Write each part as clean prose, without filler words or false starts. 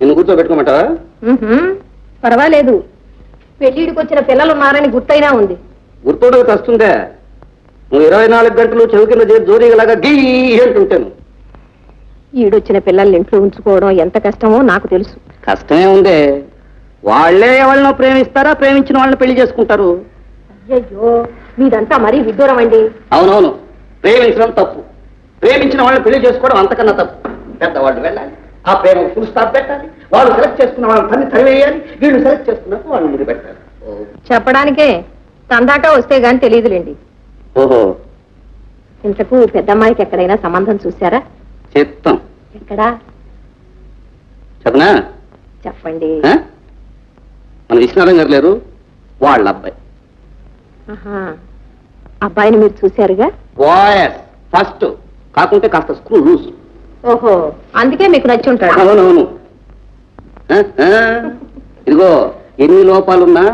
నిన్ను కూర్చోబెట్టుకోమంటావా? పర్వాలేదు, పెళ్లిడికి వచ్చిన పిల్లలు ఉన్నారని గుర్తైనా ఉంది. గుర్తుండక వస్తుందే. నువ్వు 24 గంటలు చెవి కింద జోరీగలాగా గీ అంటుంటాను. ఈడొచ్చిన పిల్లల్ని ఇంట్లో ఉంచుకోవడం ఎంత కష్టమో నాకు తెలుసు. కష్టమే ఉందే. వాళ్లే ఎవరినో ప్రేమిస్తారా, ప్రేమించిన వాళ్ళని పెళ్లి చేసుకుంటారు. అయ్యో, మీదంతా మరీ విడ్డూరం అండి. అవునవును, ప్రేమించడం తప్పు, ప్రేమించిన వాళ్ళని పెళ్లి చేసుకోవడం అంతకన్నా తప్పు. పెద్దవాళ్ళు వెళ్ళాలి, ఆ ప్రేమ ఫుల్ స్టాప్ పెట్టాలి. వాళ్ళు సెలెక్ట్ చేసుకున్న వాళ్ళని తన్ని తరివేయాలి, వీళ్ళు సెలెక్ట్ చేసుకున్నప్పుడు వాళ్ళు ముందు పెట్టాలి. చెప్పడానికే తందాక వస్తే గాని తెలియదులేండి. ఓహో, ఇంతకు పెద్దమ్మాయికి ఎక్కడైనా సంబంధం చూశారా? చెప్తాం. ఎక్కడా చెప్పనా? చెప్పండి. మన విశ్వనాథం గారు లేరు, వాళ్ళ అబ్బాయి. అబ్బాయిని మీరు చూశారుగా? వాయస్ ఫస్ట్, కాకుంటే కాస్త స్క్రూ లూజ్. ఓహో, అందుకే మీకు నచ్చి ఉంటాడు. అవునవును. ఇదిగో, ఎన్ని లోపాలున్నా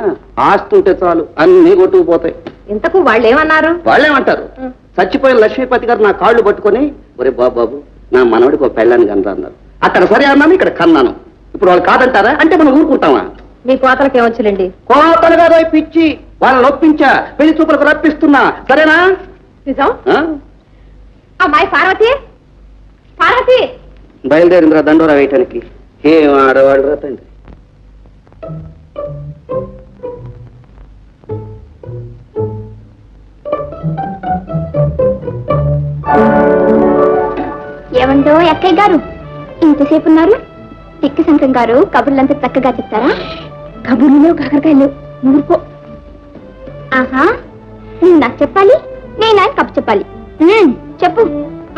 ఆస్తి ఉంటే చాలు, అన్ని కొట్టుకుపోతాయి. ఇంతకు వాళ్ళు ఏమన్నారు? వాళ్ళేమంటారు, చచ్చిపోయిన లక్ష్మీపతి గారు నా కాళ్ళు పట్టుకొని, ఒరే బాబు నా మనవడికి ఒక పెళ్ళాన్ని కనరా అన్నారు. అక్కడ సరే అన్నాను, ఇక్కడ కన్నాను. ఇప్పుడు వాళ్ళు కాదంటారా అంటే మనం ఊరుకుంటామా? మీ కోతలకి ఏమొచ్చులేండి. కోతలు కాదు, పిచ్చి. వాళ్ళని ఒప్పించా, పెళ్లి చూపులకు రప్పిస్తున్నా. సరేనా? నిజం. అమ్మాయి పార్వతి, పార్వతి బయలుదేరిందిరా దండోరా వేయటానికి. ఏం ఆడవాళ్ళు రా తండ్రి. ఏమండో అక్కయ్య గారు, ఇంతసేపు ఉన్నారు? తిక్కి శంకరం గారు కబుర్లంతా చక్కగా చెప్తారా? కబుర్లో కాకరకాయలు ఊరుకో. ఆహా, నేను నాకు చెప్పాలి, నేను ఆయన కప్పు చెప్పాలి. చెప్పు.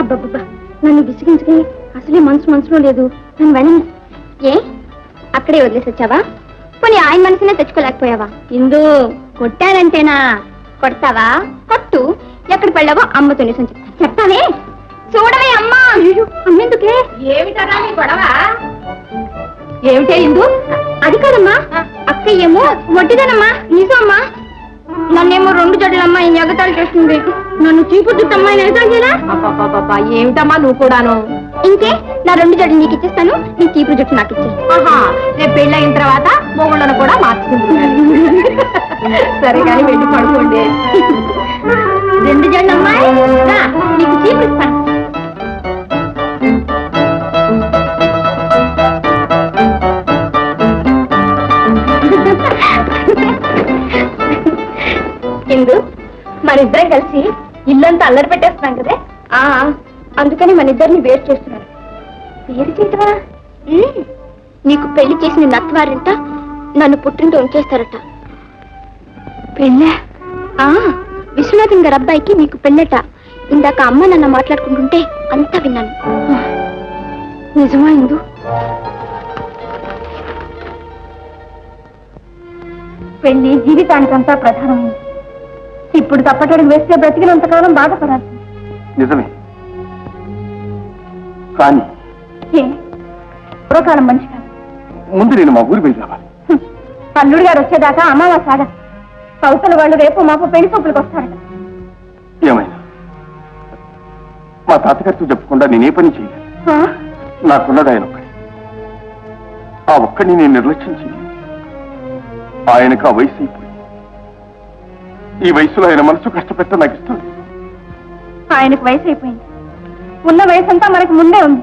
అబ్బబ్బబ్బా, నన్ను విసిగించుకి అసలే మనసులో లేదు. నన్ను వెళ్ళని. ఏ అక్కడే వదిలేసి వచ్చావా? పోనీ ఆయన మనసునే తెచ్చుకోలేకపోయావా? ఇందు కొట్టానంటేనా? కొడతావా? కొట్టు. ఎక్కడ పెళ్ళావో అమ్మతో నిజం చెప్తావే. చూడవే అమ్మా. అమ్మెందుకే? ఏమిటరా నీ గొడవ? ఏమిటే ఇందు? అది కాదమ్మా, అక్కయ్యేమో వడ్డీదనమ్మా. నిజం అమ్మా, నన్నేమో 2 జడ్లమ్మా ఈ ఎగతాళి చేస్తుంది. నన్ను చీపు చుట్టమ్మా ఎగతాళి చేయరా? ఏమిటమ్మా నువ్వు కూడాను? ఇంకే, నా 2 జడ్లు నీకు ఇచ్చేస్తాను, నీ చీపు జుట్టు నాకు ఇచ్చే. రేపు పెళ్ళయిన తర్వాత మొగుళ్ళను కూడా మార్చుకుంటున్నాను. సరే కానీ వెళ్ళి పడుకోండి. 2 జడ్లమ్మా, నీకు చీపు ఇస్తాను. ఇందు, మనిద్దరం కలిసి ఇల్లంతా అల్లరి పెట్టేస్తున్నాం కదే. అందుకని మన ఇద్దరిని వేరు చేస్తున్నారు. వేరు చేయటమా? నీకు పెళ్లి చేసిన నత్వారింట నన్ను పుట్టింటూ ఉంచేస్తారట. పెళ్ళా? విశ్వనాథన్ గారి అబ్బాయికి నీకు పెళ్ళట. ఇందాక అమ్మ నన్ను మాట్లాడుకుంటుంటే అంతా విన్నాను. నిజమా ఇందు? పెళ్లి జీవితానికంతా ప్రధానమైంది. ఇప్పుడు తప్పటడుగు వేస్తే బ్రతికినంతకాలం బాధపడాలి. నిజమే, కానీ పూర్వకాలం మంచి కాదు. ముందు నేను మా ఊరి వెళ్ళి రావాలి. అల్లుడు గారు వచ్చేదాకా అమావాస ఆగదు. కౌతల వాళ్ళు రేపు మాపు పెళ్లి చూపులకు వస్తారట. ఏమైనా మా తాతగారితో చెప్పకుండా నేనే పని చేయలేదు. నాకున్నది ఆయన ఒక్కడి. ఆ ఒక్కడిని నేను నిర్లక్ష్యం చేయలేదు. ఆయనకు ఆ వయసు అయిపోయింది. ఈ వయసులో ఆయన మనసు కష్టపెట్ట నాకు ఇష్టం లేదు. ఆయనకు వయసు అయిపోయింది. ఉన్న వయసు అంతా మనకు ముందే ఉంది.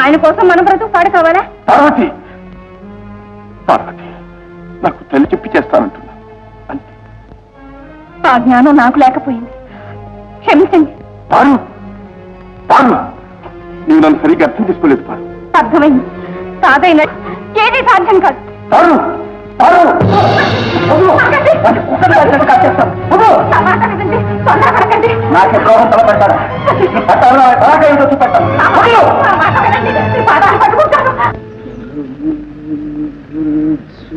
ఆయన కోసం మన బ్రతుకు పాడు కావాలా? పార్వతి, పార్వతి, నాకు తల్లి చెప్పి చేస్తానంటున్నా అంతే. ఆ జ్ఞానం నాకు లేకపోయింది, క్షమించండి. పారు, పారు, నీవు నన్ను సరిగ్గా అర్థం చేసుకోలేదు. పారు, అర్థమైంది. సాధైన ఏది సాధ్యం కాదు. పారు, పారు, నాకే ద్రోహం తలపెట్టారా?